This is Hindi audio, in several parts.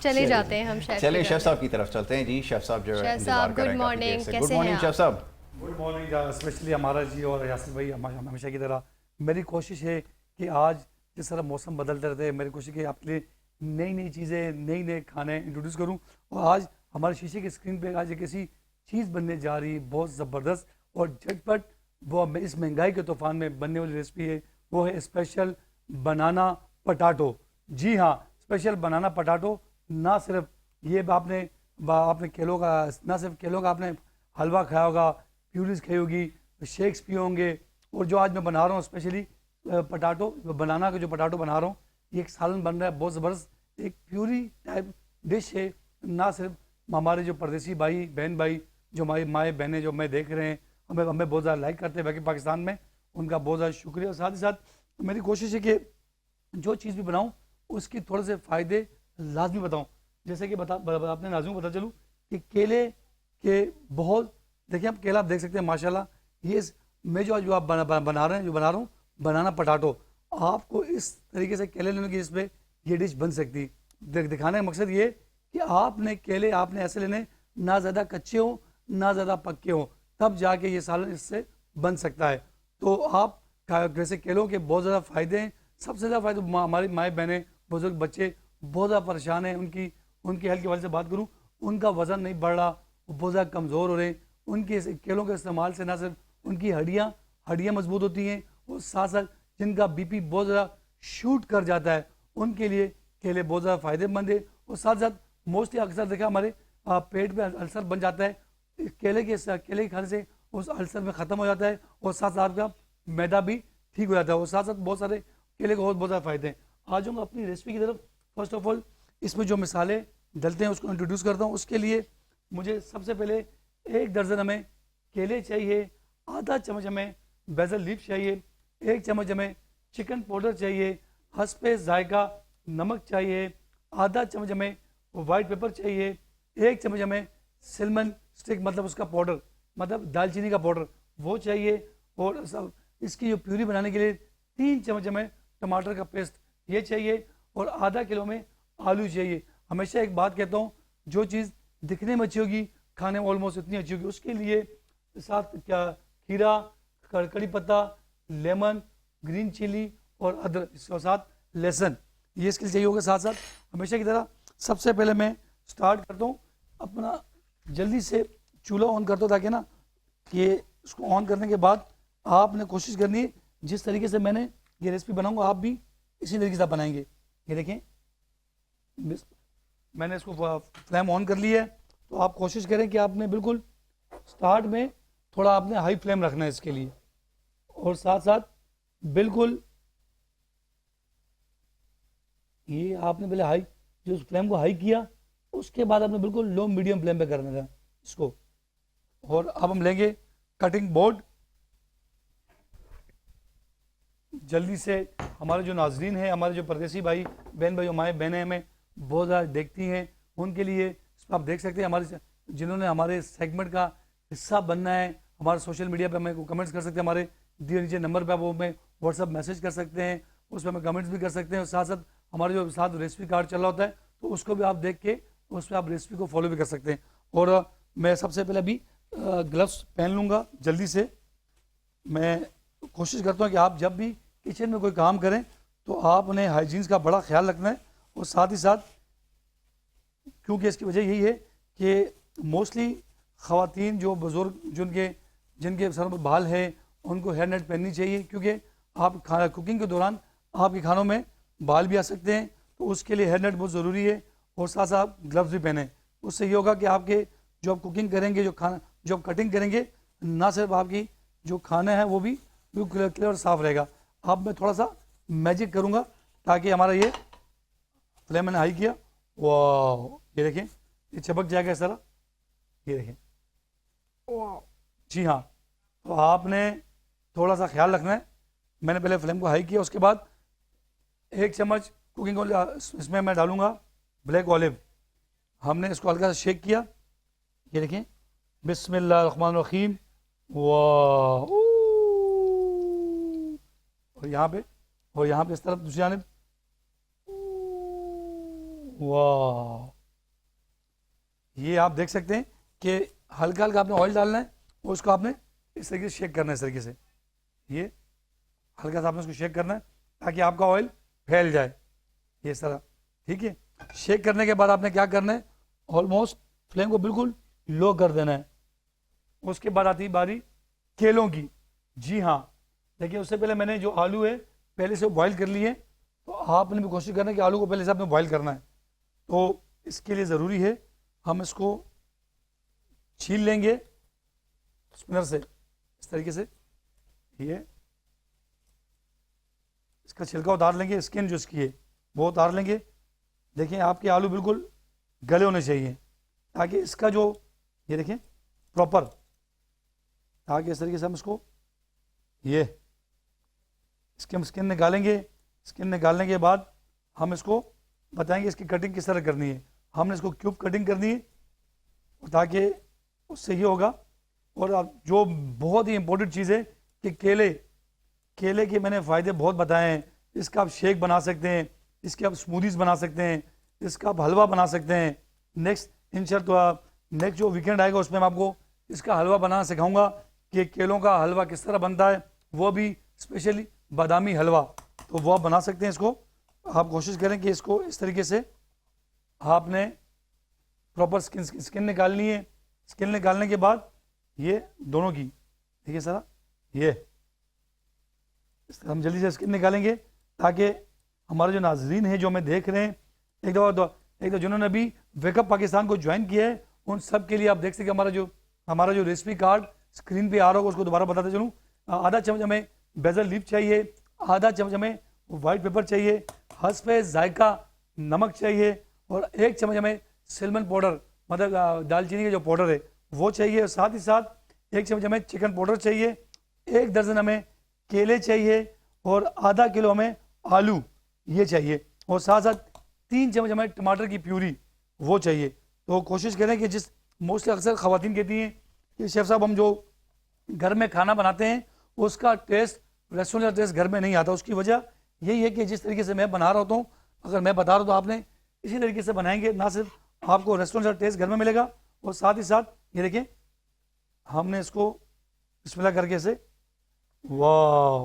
चले जाते हैं हम शेफ चलिए के शेफ घर साहब की तरफ चलते हैं जी। शेफ साहब जो है शेफ इंतजार साहब, कर रहे गुड हैं काफी देर मॉर्निंग, से। कैसे गुड हैं मॉर्निंग आप? शेफ साहब। Good morning. स्पेशली हमारा जी और यासिर भाई हमेशा की तरह मेरी कोशिश है कि आज जिस तरह मौसम बदलते रहते हैं, मेरी कोशिश है कि आपके लिए नई नई चीज़ें, नई नए खाने इंट्रोड्यूस करूं। और आज हमारे शीशे की स्क्रीन पे आज एक ऐसी चीज़ बनने जा रही है बहुत ज़बरदस्त और झटपट, वो इस महंगाई के तूफान में बनने वाली रेसिपी है। वो है स्पेशल बनाना पटाटो। जी हाँ, स्पेशल बनाना पटाटो। ना सिर्फ ये आपने केलों का, ना सिर्फ केलों का आपने हलवा खाया होगा, प्यूरीज खाई होगी, शेक्स पिए होंगे। और जो आज मैं बना रहा हूँ स्पेशली पटाटो, बनाना का जो पटाटो बना रहा हूँ, ये एक सालन बन रहा है बहुत ज़बरदस्त, एक प्यूरी टाइप डिश है। ना सिर्फ हमारे जो परदेसी भाई बहन भाई, जो हमारी माएँ बहनें जो मैं देख रहे हैं, हमें हमें बहुत ज़्यादा लाइक करते हैं बाकी पाकिस्तान में, उनका बहुत ज़्यादा शुक्रिया। साथ ही साथ मेरी कोशिश है कि जो चीज़ भी बनाऊँ उसकी थोड़े से फ़ायदे लाजमी बताऊँ। जैसे कि आपने नाज़िम को पता चलूँ कि केले के बहुत, देखिए आप केला आप देख सकते हैं माशाल्लाह। ये मैं जो आज आप बना रहे हैं, जो बना रहा हूँ बनाना पटाटो, आपको इस तरीके से केले लेने की इस पर ये डिश बन सकती। दिखाने का मकसद ये कि आपने केले आपने ऐसे लेने, ना ज़्यादा कच्चे हो ना ज़्यादा पक्के हो, तब जाके ये सालन इससे बन सकता है। तो आप वैसे केलों के बहुत ज़्यादा फ़ायदे हैं। सबसे ज़्यादा फ़ायदे हमारी माएँ बहनें बुजुर्ग बच्चे बहुत ज़्यादा परेशान हैं, उनकी हेल्थ के वजह से बात करूँ, उनका वज़न नहीं बढ़ रहा, वो बहुत ज़्यादा कमज़ोर हो रहे हैं। उनके केलों के इस्तेमाल से ना सिर्फ उनकी हड्डियाँ मजबूत होती हैं, और साथ साथ जिनका बीपी बहुत ज़्यादा शूट कर जाता है, उनके लिए केले बहुत ज़्यादा फ़ायदेमंद है। और साथ साथ मोस्टली अक्सर देखा हमारे पेट में अल्सर बन जाता है, केले के खाने से उस अल्सर में ख़त्म हो जाता है, और साथ साथ आपका मैदा भी ठीक हो जाता है। और साथ साथ बहुत सारे केले को और बहुत ज़्यादा फ़ायदे हैं। आ जाऊँगा अपनी रेसिपी की तरफ। फर्स्ट ऑफ ऑल इसमें जो मिसाले डलते हैं उसको इंट्रोड्यूस करता हूँ। उसके लिए मुझे सबसे पहले 1 दर्जन हमें केले चाहिए, आधा चम्मच हमें बेसल लीफ चाहिए, 1 चम्मच हमें चिकन पाउडर चाहिए, हस्बे जायका नमक चाहिए, आधा चम्मच हमें वाइट पेपर चाहिए, 1 चम्मच हमें सिल्मन स्टिक मतलब उसका पाउडर, मतलब दालचीनी का पाउडर वो चाहिए। और सब इसकी जो प्यूरी बनाने के लिए 3 चम्मच हमें टमाटर का पेस्ट ये चाहिए, और आधा किलो में आलू चाहिए। हमेशा एक बात कहता हूँ, जो चीज़ दिखने में अच्छी होगी खाने में ऑलमोस्ट इतनी अच्छी होगी। उसके लिए साथ क्या खीरा, कड़ी पत्ता, लेमन, ग्रीन चिली और अदरक, इसके साथ लहसुन, ये इसके लिए चाहिए होगा। साथ साथ हमेशा की तरह सबसे पहले मैं स्टार्ट करता हूँ अपना, जल्दी से चूल्हा ऑन करता हूँ, ताकि ना कि इसको ऑन करने के बाद आपने कोशिश करनी है जिस तरीके से मैंने ये रेसिपी बनाऊंगा आप भी इसी तरीके से बनाएंगे। ये देखें मैंने इसको फ्लेम ऑन कर ली है, तो आप कोशिश करें कि आपने बिल्कुल स्टार्ट में थोड़ा आपने हाई फ्लेम रखना है इसके लिए, और साथ साथ बिल्कुल ये आपने पहले हाई, जो फ्लेम को हाई किया उसके बाद आपने बिल्कुल लो मीडियम फ्लेम पे करना था इसको। और अब हम लेंगे कटिंग बोर्ड। जल्दी से हमारे जो नाजरीन हैं, हमारे जो परदेसी भाई बहन भाई, हमारे बहनें हमें बहुत ज़्यादा देखती हैं, उनके लिए आप देख सकते हैं हमारे जिन्होंने हमारे सेगमेंट का हिस्सा बनना है, हमारे सोशल मीडिया पे हमें कमेंट्स कर सकते हैं, हमारे दिए नीचे नंबर पे आप वो हमें व्हाट्सअप मैसेज कर सकते हैं, उस पर हमें कमेंट्स भी कर सकते हैं। और साथ साथ हमारे जो साथ रेसिपी कार्ड चल रहा होता है, तो उसको भी आप देख के उस पर आप रेसिपी को फॉलो भी कर सकते हैं। और मैं सबसे पहले अभी ग्लव्स पहन लूँगा। जल्दी से मैं कोशिश करता हूँ कि आप जब भी किचन में कोई काम करें तो आपने हाइजीन्स का बड़ा ख्याल रखना है। और साथ ही साथ क्योंकि इसकी वजह यही है कि मोस्टली ख़वातीन जो बुज़ुर्ग जिनके सर में बाल है, उनको हेयर नेट पहननी चाहिए, क्योंकि आप खाना कुकिंग के दौरान आपके खानों में बाल भी आ सकते हैं, तो उसके लिए हेयर नेट बहुत ज़रूरी है। और साथ साथ आप ग्लव्स भी पहने, उससे ये होगा कि आपके जो आप कुकिंग करेंगे, जो आप कटिंग करेंगे, ना सिर्फ आपकी जो खाना है वो भी बिल्कुल क्लियर और साफ़ रहेगा। अब मैं थोड़ा सा मैजिक करूँगा ताकि हमारा ये फ्लेम मैंने हाई किया, वाह ये देखें ये चपक जाएगा इस तरह, ये देखें वाह। जी हाँ, तो आपने थोड़ा सा ख्याल रखना है। मैंने पहले फ्लेम को हाई किया, उसके बाद 1 चम्मच कुकिंग ऑयल इसमें मैं डालूंगा ब्लैक ऑलिव। हमने इसको हल्का सा शेक किया, ये देखें बिस्मिल्लाहिर्रहमानिर्रहीम, वाह। और यहाँ पे इस तरफ दूसरी जानिब, वाह। ये आप देख सकते हैं कि हल्का हल्का आपने ऑयल डालना है और उसको आपने इस तरीके से शेक करना है, इस तरीके से ये हल्का सा आपने उसको शेक करना है ताकि आपका ऑयल फैल जाए, ये इस तरह, ठीक है। शेक करने के बाद आपने क्या करना है, ऑलमोस्ट फ्लेम को बिल्कुल लो कर देना है। उसके बाद आती है बारी केलों की। जी हाँ, देखिए उससे पहले मैंने जो आलू है पहले से बॉईल कर लिए, तो आपने भी कोशिश करना है कि आलू को पहले से आपने बॉईल करना है। तो इसके लिए ज़रूरी है हम इसको छील लेंगे स्पिनर से इस तरीके से, ये इसका छिलका उतार लेंगे, स्किन जो इसकी है वो उतार लेंगे। देखिए आपके आलू बिल्कुल गले होने चाहिए ताकि इसका जो, ये देखें प्रॉपर, ताकि इस तरीके से हम इसको ये इसके हम स्किन निकालेंगे। स्किन निकालने के बाद हम इसको बताएंगे इसकी कटिंग किस तरह करनी है। हमने इसको क्यूब कटिंग करनी है ताकि उससे ये होगा। और अब जो बहुत ही इंपॉर्टेंट चीज़ है कि केले के मैंने फ़ायदे बहुत बताए हैं। इसका आप शेक बना सकते हैं, इसके आप स्मूदीज़ बना सकते हैं, इसका आप हलवा बना सकते हैं। नेक्स्ट जो वीकेंड आएगा उसमें मैं आपको इसका हलवा बनाना सिखाऊंगा कि केलों का हलवा किस तरह बनता है, वो भी स्पेशली बादामी हलवा, तो वो आप बना सकते हैं। इसको आप कोशिश करें कि इसको इस तरीके से आपने प्रॉपर स्किन निकालनी है। स्किन निकालने के बाद ये दोनों की देखिए सर, ये हम जल्दी से स्किन निकालेंगे ताकि हमारे जो नाजरीन हैं जो हमें देख रहे हैं, एक दफ़ा जिन्होंने अभी वेकअप पाकिस्तान को ज्वाइन किया है उन सब के लिए आप देख सकें हमारा जो रेसिपी कार्ड स्क्रीन पे आ रहा होगा उसको दोबारा बताते चलूँ। आधा चम्मच हमें बेजल लीफ चाहिए, आधा चम्मच हमें वाइट पेपर चाहिए, हस्बे जायका नमक चाहिए, और 1 चम्मच हमें सिल्मन पाउडर मतलब दालचीनी का जो पाउडर है वो चाहिए। और साथ ही साथ 1 चम्मच हमें चिकन पाउडर चाहिए, 1 दर्जन हमें केले चाहिए, और आधा किलो हमें आलू ये चाहिए, और साथ साथ 3 चम्मच हमें टमाटर की प्यूरी वो चाहिए। तो कोशिश करें कि जिस मोस्टली अक्सर ख़वातीन कहती हैं कि शेफ़ साहब हम जो घर में खाना बनाते हैं उसका टेस्ट रेस्टोरेंट का टेस्ट घर में नहीं आता। उसकी वजह यही है कि जिस तरीके से मैं बना रहा होता हूँ, अगर मैं बता रहा हूँ तो आपने इसी तरीके से बनाएंगे, ना सिर्फ आपको रेस्टोरेंट का टेस्ट घर में मिलेगा, और साथ ही साथ ये देखिए हमने इसको बिस्मिल्लाह करके से, वाह,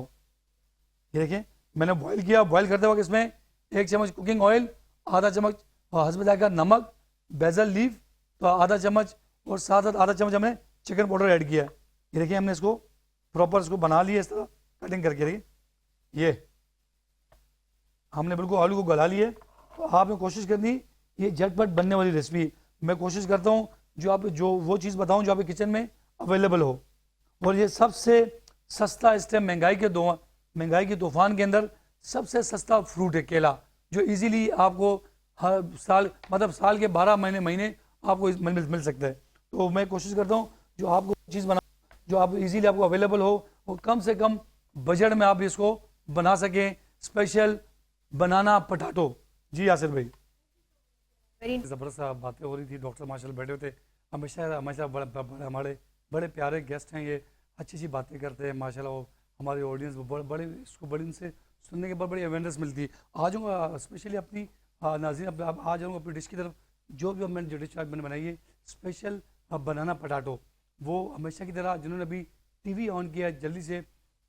ये देखिए मैंने बॉईल किया। बॉईल करते वक्त इसमें 1 चम्मच कुकिंग ऑयल, आधा चम्मच हस्बे जायका नमक, बेजल लीफ तो आधा चम्मच, और साथ साथ आधा चम्मच हमने चिकन पाउडर ऐड किया है। ये देखिए हमने इसको प्रॉपर इसको बना लिया इस तरह कटिंग करके। देखिए ये हमने बिल्कुल आलू को गला लिया। तो आपने कोशिश करनी ये झटपट बनने वाली रेसिपी। मैं कोशिश करता हूँ जो वो चीज़ बताऊँ जो आपके किचन में अवेलेबल हो। और ये सबसे सस्ता इस टाइम महंगाई के तूफान के अंदर सबसे सस्ता फ्रूट है केला, जो इजीली आपको हर साल के 12 महीने आपको मिल सकता है। तो मैं कोशिश करता हूँ जो आपको चीज़ बना जो आप इजीली आपको अवेलेबल हो और कम से कम बजट में आप इसको बना सकें। स्पेशल बनाना पटाटो। जी यासिर भाई, ज़बरदस्त बातें हो रही थी, डॉक्टर माशाल्लाह बैठे होते, हमेशा हमारे बड़े प्यारे गेस्ट हैं, ये अच्छी बातें करते हैं माशाल्लाह। वो हमारी ऑडियंस बड़े इसको बड़ी इनसे सुनने के बाद बड़ी अवेयरनेस मिलती है। आ जाऊँगा स्पेशली अपनी नाज़रीन आ जाऊँगा अपनी डिश की तरफ। जो भी मैंने डिश मैंने बनाई है स्पेशल बनाना पटाटो, वो हमेशा की तरह जिन्होंने अभी टीवी ऑन किया जल्दी से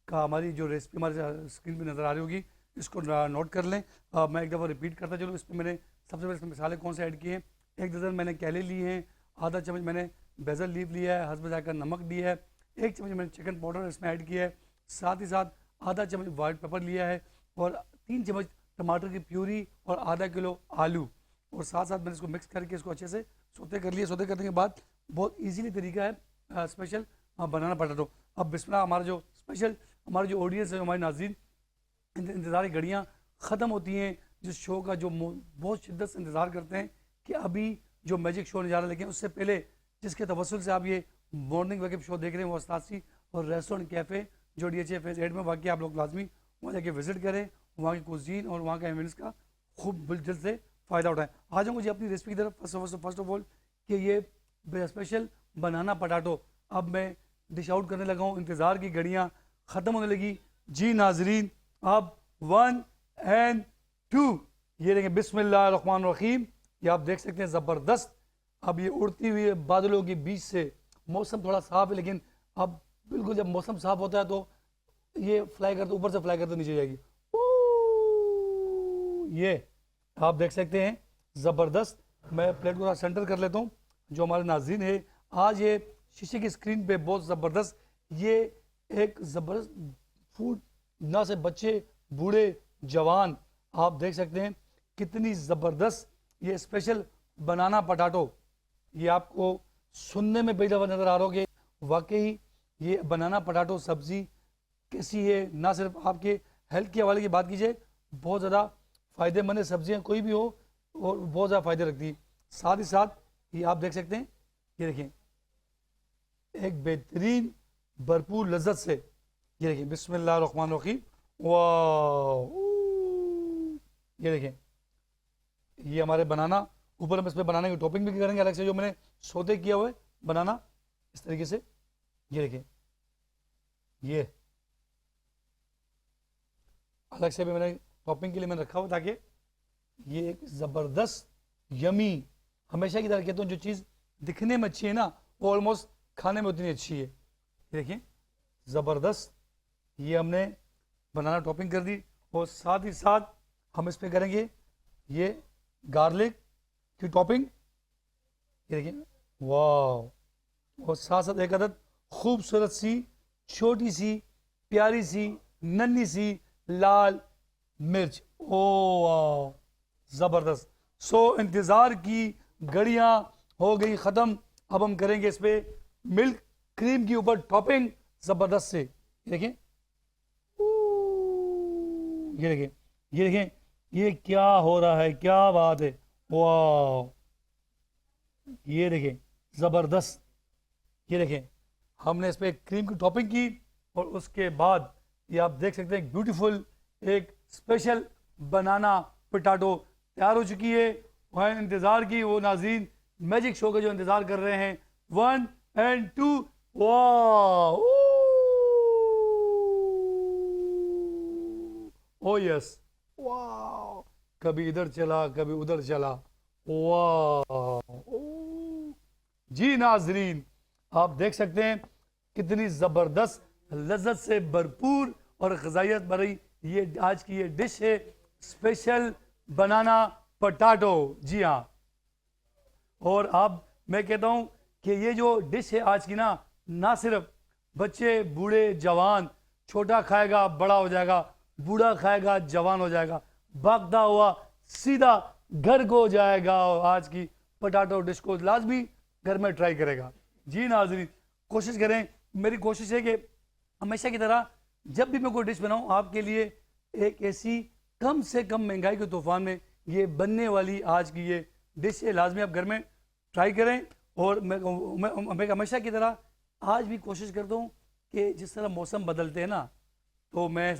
का हमारी जो रेसिपी हमारे स्क्रीन पे नज़र आ रही होगी इसको नोट कर लें। मैं एक दफ़ा रिपीट करता चलूँ। इसमें मैंने सबसे पहले इसमें मसाले कौन से ऐड किए हैं, 1 दर्जन मैंने केले लिए हैं, आधा चम्मच मैंने बेजल लीफ लिया है, हस्बे जायका नमक दिया है, 1 चम्मच मैंने चिकन पाउडर इसमें ऐड किया है, साथ ही साथ आधा चम्मच वाइट पेपर लिया है, और 3 चम्मच टमाटर की प्यूरी, और आधा किलो आलू, और साथ साथ मैंने इसको मिक्स करके इसको अच्छे से सोते कर लिया। सोते करने के बाद बहुत ईजीली तरीका है स्पेशल बनाना पटाटो। अब बिस्मिल्लाह, हमारे जो ऑडियंस है, हमारे नाज़रीन, इंतज़ार की घड़ियाँ ख़त्म होती हैं। जिस शो का जो बहुत शिद्दत से इंतज़ार करते हैं कि अभी जो मैजिक शो नज़ारा, लेकिन उससे पहले जिसके तवस्सुल से आप ये मॉर्निंग वेकअप शो देख रहे हैं वो अस्तासी और रेस्टोरेंट कैफ़े जो DHA फेज़ 8 में वाकई, आप लोग लाजमी वहाँ जाके विज़िट करें, वहाँ की कुज़ीन और वहाँ के इवेंट्स का खूब जल्द से फ़ायदा उठाएं। आ जाऊँ मुझे अपनी रेसिपी की तरफ। फर्स्ट ऑफ ऑल कि ये स्पेशल बनाना पटाटो अब मैं डिश आउट करने लगा हूँ। इंतज़ार की घड़ियाँ ख़त्म होने लगी। जी नाजरीन, अब 1 and 2 ये देखें, बिस्मिल्लाहिर्रहमानिर्रहीम। ये आप देख सकते हैं ज़बरदस्त अब ये उड़ती हुई बादलों के बीच से मौसम थोड़ा साफ है, लेकिन अब बिल्कुल जब मौसम साफ होता है तो ये फ्लाई करते ऊपर से फ्लाई करते नीचे जाएगी। ये आप देख सकते हैं, ज़बरदस्त। मैं प्लेट को थोड़ा सेंटर कर लेता हूँ। जो हमारे नाज़रीन है, आज ये शीशे की स्क्रीन पे बहुत ज़बरदस्त, ये एक ज़बरदस्त फूड, ना से बच्चे बूढ़े जवान, आप देख सकते हैं कितनी ज़बरदस्त ये स्पेशल बनाना पटाटो। ये आपको सुनने में बेहद नज़र आ रहा हो कि वाकई ये बनाना पटाटो सब्ज़ी कैसी है। ना सिर्फ आपके हेल्थ के हवाले की बात कीजिए, बहुत ज़्यादा फ़ायदेमंद है, सब्जियाँ कोई भी हो और बहुत ज़्यादा फ़ायदे रखती है। साथ ही साथ ये आप देख सकते हैं, ये देखें एक बेहतरीन भरपूर लज्जत से, ये देखें बिस्मिल्लाहिर्रहमानिर्रहीम, वाह। ये देखें, ये हमारे बनाना, ऊपर हम इस पर बनाने की टॉपिंग भी करेंगे अलग से, जो मैंने सौदे किया हुआ है बनाना इस तरीके से। ये देखें, ये अलग से भी मैंने टॉपिंग के लिए मैंने रखा हुआ, ताकि ये एक ज़बरदस्त यमी, हमेशा की तरह कहता हूँ जो चीज़ दिखने में अच्छी है ना, वो ऑलमोस्ट खाने में उतनी अच्छी है। देखिए ज़बरदस्त, ये हमने बनाना टॉपिंग कर दी, और साथ ही साथ हम इस पर करेंगे ये गार्लिक की टॉपिंग। ये देखिए, वाह। और साथ साथ एक अदद खूबसूरत सी छोटी सी प्यारी सी नन्ही सी लाल मिर्च, ओ वाह, ज़बरदस्त। सो इंतज़ार की घड़ियाँ हो गई ख़त्म। अब हम करेंगे इस पर मिल्क क्रीम के ऊपर टॉपिंग ज़बरदस्त से। देखें, ये देखें, ये देखें, ये क्या हो रहा है, क्या बात है, वाह। ये देखें ज़बरदस्त, ये देखें हमने इस पर क्रीम की टॉपिंग की, और उसके बाद ये आप देख सकते हैं ब्यूटीफुल एक स्पेशल बनाना पोटैटो तैयार हो चुकी है। वह इंतज़ार की वो नाज़रीन मैजिक शो के जो इंतज़ार कर रहे हैं, 1 and 2, वाह, ओ यस, वाह। कभी इधर चला कभी उधर चला, वाह। जी नाज़रीन, आप देख सकते हैं कितनी ज़बरदस्त लज्जत से भरपूर और ग़िज़ाइयत भरी ये आज की ये डिश है, स्पेशल बनाना पोटैटो। जी हाँ, और अब मैं कहता हूँ कि ये जो डिश है आज की ना सिर्फ बच्चे बूढ़े जवान, छोटा खाएगा बड़ा हो जाएगा, बूढ़ा खाएगा जवान हो जाएगा, भागता हुआ सीधा घर को जाएगा, और आज की पोटैटो डिश को लाजमी घर में ट्राई करेगा। जी नाज़रीन, कोशिश करें, मेरी कोशिश है कि हमेशा की तरह जब भी मैं कोई डिश बनाऊं आपके लिए एक ऐसी कम से कम महंगाई के तूफान में ये बनने वाली आज की ये डिश है, लाजमी आप घर में ट्राई करें। और मैं हमेशा की तरह आज भी कोशिश करता हूँ कि जिस तरह मौसम बदलते हैं ना, तो मैं